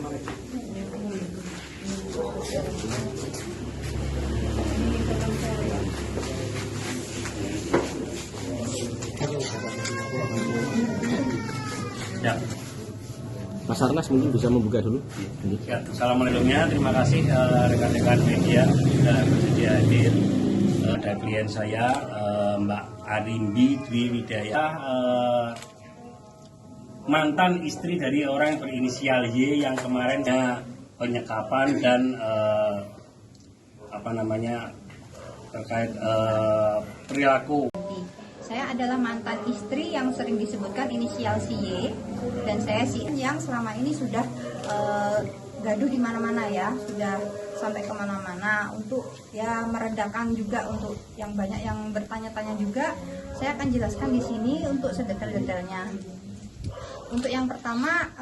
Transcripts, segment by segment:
Ya. Mas Arnas mungkin bisa membuka dulu. Ya, assalamualaikumnya, terima kasih rekan-rekan media sudah bersedia hadir. Ada klien saya Mbak Arimbi Dwi Widaya, mantan istri dari orang yang berinisial Y yang kemarin penyekapan dan terkait perilaku. Saya adalah mantan istri yang sering disebutkan inisial si Y, dan saya si yang selama ini sudah gaduh di mana-mana ya, sudah sampai kemana-mana untuk ya meredakan juga untuk yang banyak yang bertanya-tanya juga. Saya akan jelaskan di sini untuk sedetail-detailnya. Untuk yang pertama,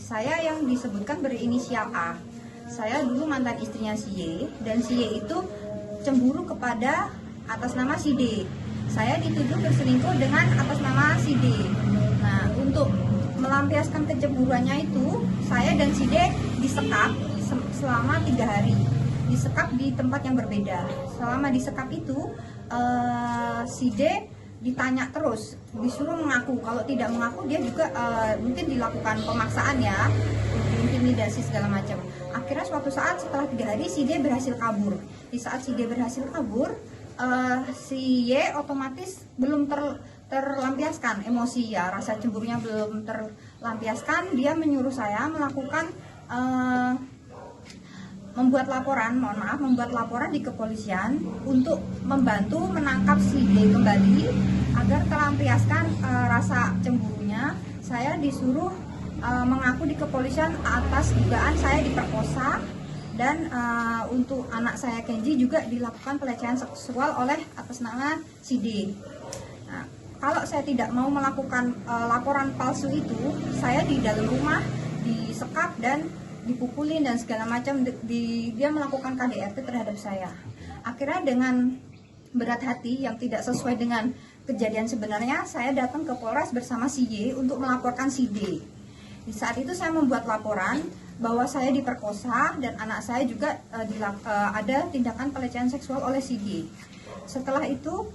saya yang disebutkan berinisial A. Saya dulu mantan istrinya si Y, dan si Y itu cemburu kepada atas nama si D. Saya dituduh berselingkuh dengan atas nama si D. Nah, untuk melampiaskan kecemburuannya itu, saya dan si D disekap selama 3 hari. Disekap di tempat yang berbeda. Selama disekap itu, si D ditanya terus, disuruh mengaku. Kalau tidak mengaku, dia juga mungkin dilakukan pemaksaan ya, intimidasi segala macam. Akhirnya suatu saat setelah 3 hari, si D berhasil kabur. Di saat si D berhasil kabur, si Y otomatis belum terlampiaskan emosi ya, rasa cemburunya belum terlampiaskan. Dia menyuruh saya melakukan membuat laporan di kepolisian untuk membantu menangkap si D kembali agar terlampiaskan rasa cemburunya. Saya disuruh mengaku di kepolisian atas dugaan saya diperkosa. Dan untuk anak saya Kenji juga dilakukan pelecehan seksual oleh atas nama si D. Nah, kalau saya tidak mau melakukan laporan palsu itu, saya di dalam rumah disekap dan dipukulin dan segala macam. Dia melakukan KDRT terhadap saya. Akhirnya dengan berat hati yang tidak sesuai dengan kejadian sebenarnya, saya datang ke Polres bersama si Y untuk melaporkan si D. Di saat itu saya membuat laporan bahwa saya diperkosa dan anak saya juga ada tindakan pelecehan seksual oleh si D. Setelah itu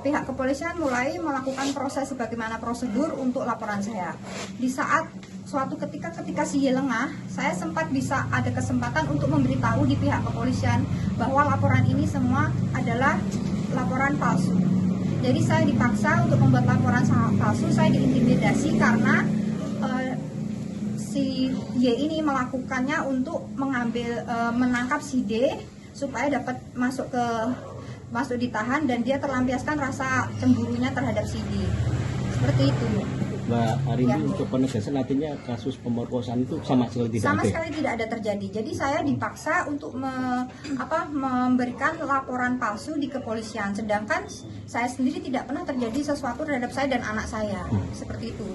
pihak kepolisian mulai melakukan proses sebagaimana prosedur untuk laporan saya. Di saat suatu ketika si Y lengah, saya sempat bisa ada kesempatan untuk memberitahu di pihak kepolisian bahwa laporan ini semua adalah laporan palsu. Jadi saya dipaksa untuk membuat laporan palsu, saya diintimidasi karena si Y ini melakukannya untuk menangkap si D supaya dapat masuk ditahan dan dia terlampiaskan rasa cemburunya terhadap si D. Seperti itu. Mbak Arimbi, Ya. untuk penegasan artinya kasus pemerkosaan itu sama sekali tidak ada terjadi. Jadi saya dipaksa untuk memberikan laporan palsu di kepolisian, sedangkan saya sendiri tidak pernah terjadi sesuatu terhadap saya dan anak saya. Seperti itu.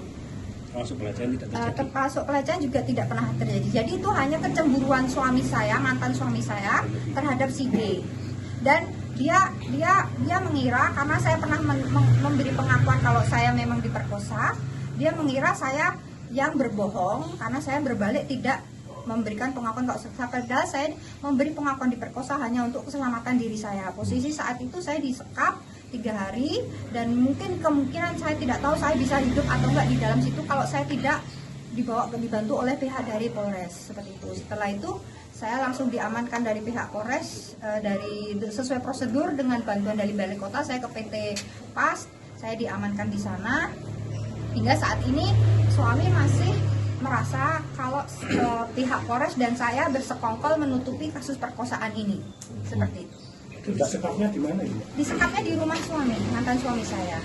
Termasuk pelecehan tidak terjadi. Termasuk pelecehan juga tidak pernah terjadi. Jadi itu hanya kecemburuan suami saya, mantan suami saya terhadap si D. Dan dia mengira karena saya pernah memberi pengakuan kalau saya memang diperkosa, dia mengira saya yang berbohong karena saya berbalik tidak memberikan pengakuan kalau padahal saya memberi pengakuan diperkosa hanya untuk keselamatan diri saya. Posisi saat itu saya disekap 3 hari dan mungkin kemungkinan saya tidak tahu saya bisa hidup atau enggak di dalam situ kalau saya tidak dibantu oleh pihak dari Polres seperti itu. Setelah itu saya langsung diamankan dari pihak Polres sesuai prosedur dengan bantuan dari Balai Kota. Saya ke PT PAS, saya diamankan di sana. Hingga saat ini suami masih merasa kalau pihak Polres dan saya bersekongkol menutupi kasus perkosaan ini. Seperti itu. Disekapnya di mana ini? Disekapnya di rumah suami, mantan suami saya.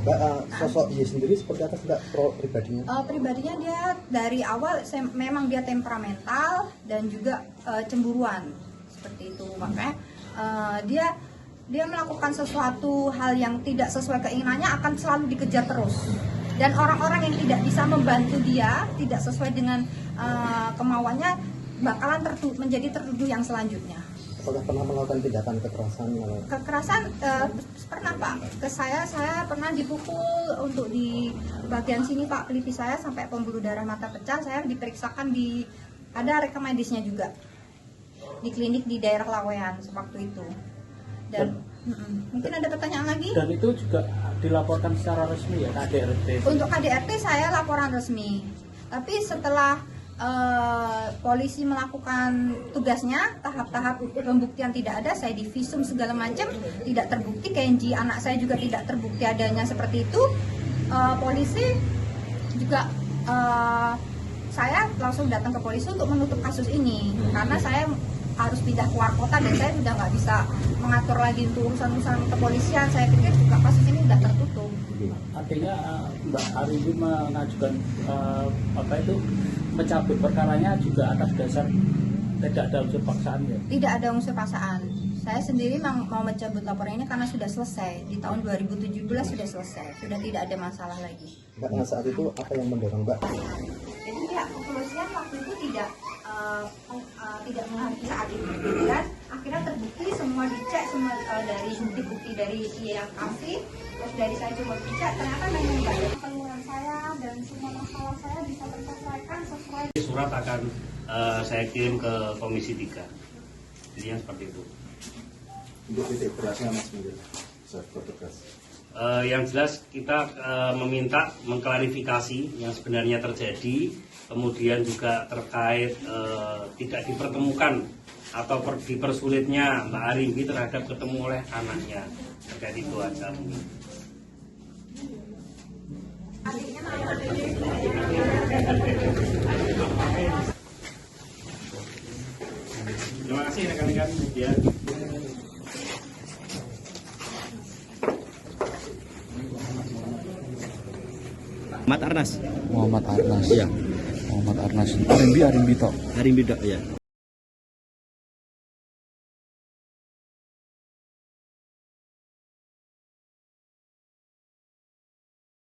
Mbak, sosok Y sendiri seperti apa Mbak pribadinya? Pribadinya dia dari awal memang dia temperamental dan juga cemburuan seperti itu. Makanya dia melakukan sesuatu hal yang tidak sesuai keinginannya akan selalu dikejar terus. Dan orang-orang yang tidak bisa membantu dia, tidak sesuai dengan kemauannya, bakalan menjadi tertuduh yang selanjutnya. Apakah pernah melakukan tindakan kekerasan? Kekerasan pernah Pak, ke saya pernah dipukul untuk di bagian sini Pak, pelipis saya sampai pembuluh darah mata pecah. Saya diperiksakan ada rekam medisnya juga di klinik di daerah Lawean sewaktu itu. Dan mungkin ada pertanyaan lagi? Dan itu juga dilaporkan secara resmi ya KDRT? Untuk KDRT saya laporan resmi, tapi setelah polisi melakukan tugasnya, tahap-tahap pembuktian tidak ada, saya divisum segala macam, tidak terbukti. Kenji anak saya juga tidak terbukti adanya seperti itu. Polisi juga saya langsung datang ke polisi untuk menutup kasus ini karena saya harus pindah keluar kota dan saya sudah nggak bisa mengatur lagi untuk urusan-urusan kepolisian. Saya pikir juga kasus ini sudah tertutup. Artinya Mbak Arimbi mengajukan mencabut perkaranya juga atas dasar tidak ada unsur paksaan ya? Tidak ada unsur paksaan. Saya sendiri mau mencabut laporan ini karena sudah selesai. Di tahun 2017 sudah selesai, sudah tidak ada masalah lagi. Mbak, saat itu apa yang mendorong Mbak? Jadi pihak kepolisian waktu itu tidak menghargai saat itu, dan akhirnya terbukti semua dicek, semua dari bukti dari yang kasih, terus dari saya coba dicek, ternyata memang tidak ada keluhan saya dan semua masalah saya bisa terselesaikan sesuai. Surat akan saya kirim ke Komisi 3. Jadi yang seperti itu. Untuk titik beratnya Mas Mungkin, saya bertugas. Yang jelas kita meminta mengklarifikasi yang sebenarnya terjadi, kemudian juga terkait tidak dipertemukan atau dipersulitnya Mbak Arimbi terhadap ketemu oleh anaknya, terkait itu aja mungkin. Terima kasih rekan-rekan media. Muhammad Arnas. Muhammad Arnas. Iya. Muhammad Arnas. Arimbi Tok. Arimbi Dok ya.